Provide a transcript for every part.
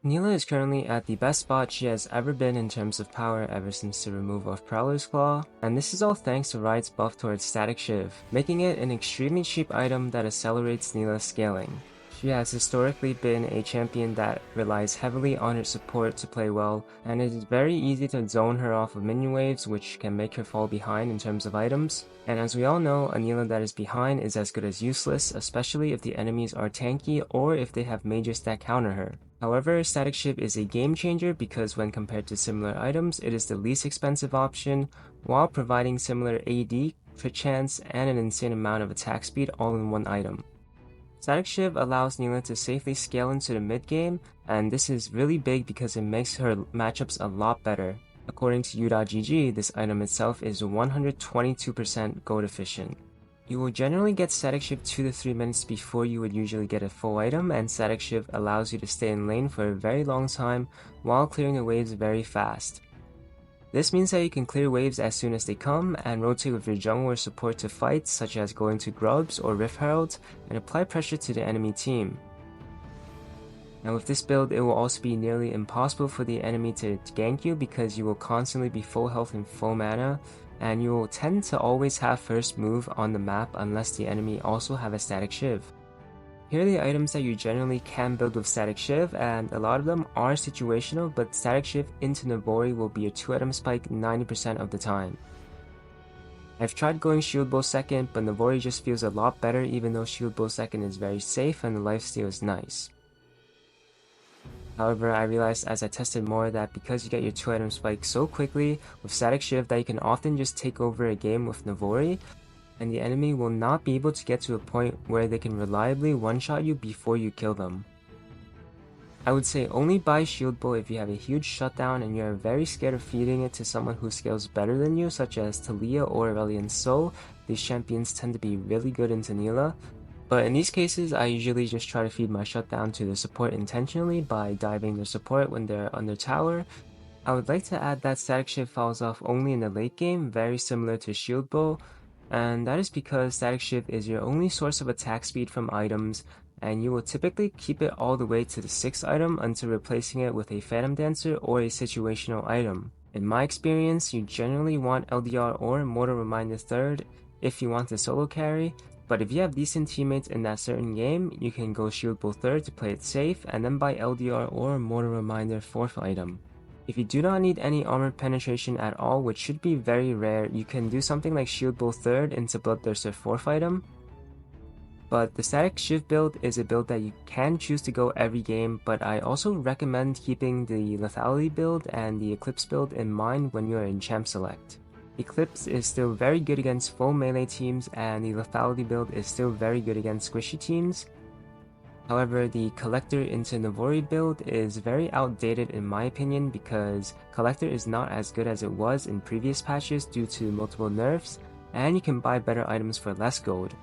Nilah is currently at the best spot she has ever been in terms of power ever since the removal of Prowler's Claw, and this is all thanks to Riot's buff towards Statikk Shiv, making it an extremely cheap item that accelerates Nilah's scaling. She has historically been a champion that relies heavily on her support to play well, and it is very easy to zone her off of minion waves, which can make her fall behind in terms of items. And as we all know, a Nilah that is behind is as good as useless, especially if the enemies are tanky or if they have major stack counter her. However, Statikk Shiv is a game changer because when compared to similar items, it is the least expensive option, while providing similar AD, crit chance, and an insane amount of attack speed all in one item. Statikk Shiv allows Nilah to safely scale into the mid game, and this is really big because it makes her matchups a lot better. According to U.GG, this item itself is 122% gold efficient. You will generally get Statikk Shiv 2 to 3 minutes before you would usually get a full item, and Statikk Shiv allows you to stay in lane for a very long time while clearing the waves very fast. This means that you can clear waves as soon as they come and rotate with your jungle or support to fights such as going to Grubs or Rift Heralds and apply pressure to the enemy team. Now with this build, it will also be nearly impossible for the enemy to gank you because you will constantly be full health and full mana, and you will tend to always have first move on the map unless the enemy also have a Statikk Shiv. Here are the items that you generally can build with Statikk Shiv, and a lot of them are situational, but Statikk Shiv into Navori will be your 2-item spike 90% of the time. I've tried going Shield Bow second, but Navori just feels a lot better even though Shield Bow second is very safe and the lifesteal is nice. However, I realized as I tested more that because you get your 2-item spike so quickly with Statikk Shiv that you can often just take over a game with Navori, and the enemy will not be able to get to a point where they can reliably one-shot you before you kill them. I would say only buy Shield Bow if you have a huge shutdown and you are very scared of feeding it to someone who scales better than you, such as Talia or Aurelion Sol. These champions tend to be really good into Nilah, but in these cases I usually just try to feed my shutdown to the support intentionally by diving their support when they're under tower. I would like to add that Statikk Shiv falls off only in the late game, very similar to Shield Bow, and that is because Statikk Shiv is your only source of attack speed from items, and you will typically keep it all the way to the 6th item until replacing it with a Phantom Dancer or a situational item. In my experience, you generally want LDR or Mortal Reminder 3rd if you want to solo carry, but if you have decent teammates in that certain game, you can go Shield Bow 3rd to play it safe and then buy LDR or Mortal Reminder 4th item. If you do not need any armor penetration at all, which should be very rare, you can do something like Shield Bow 3rd into Bloodthirster 4th item. But the Statikk Shiv build is a build that you can choose to go every game, but I also recommend keeping the Lethality build and the Eclipse build in mind when you are in Champ Select. Eclipse is still very good against full melee teams, and the Lethality build is still very good against squishy teams. However, the Collector into Navori build is very outdated in my opinion because Collector is not as good as it was in previous patches due to multiple nerfs, and you can buy better items for less gold.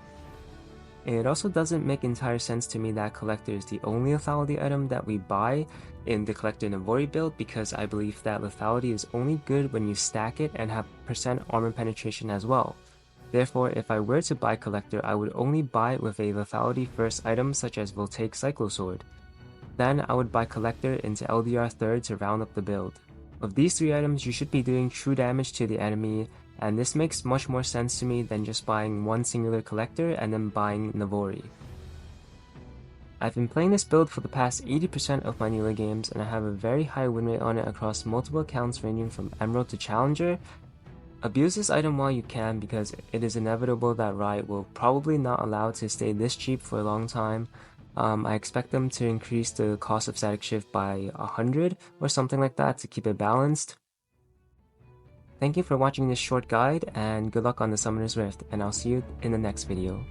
It also doesn't make entire sense to me that Collector is the only lethality item that we buy in the Collector Navori build because I believe that lethality is only good when you stack it and have % armor penetration as well. Therefore, if I were to buy Collector, I would only buy it with a lethality first item such as Voltaic Cyclosword. Then I would buy Collector into LDR 3rd to round up the build. Of these 3 items, you should be doing true damage to the enemy, and this makes much more sense to me than just buying one singular Collector and then buying Navori. I've been playing this build for the past 80% of my Nilah games, and I have a very high win rate on it across multiple accounts ranging from Emerald to Challenger. Abuse this item while you can because it is inevitable that Riot will probably not allow it to stay this cheap for a long time. I expect them to increase the cost of Statikk Shiv by 100 or something like that to keep it balanced. Thank you for watching this short guide, and good luck on the Summoner's Rift, and I'll see you in the next video.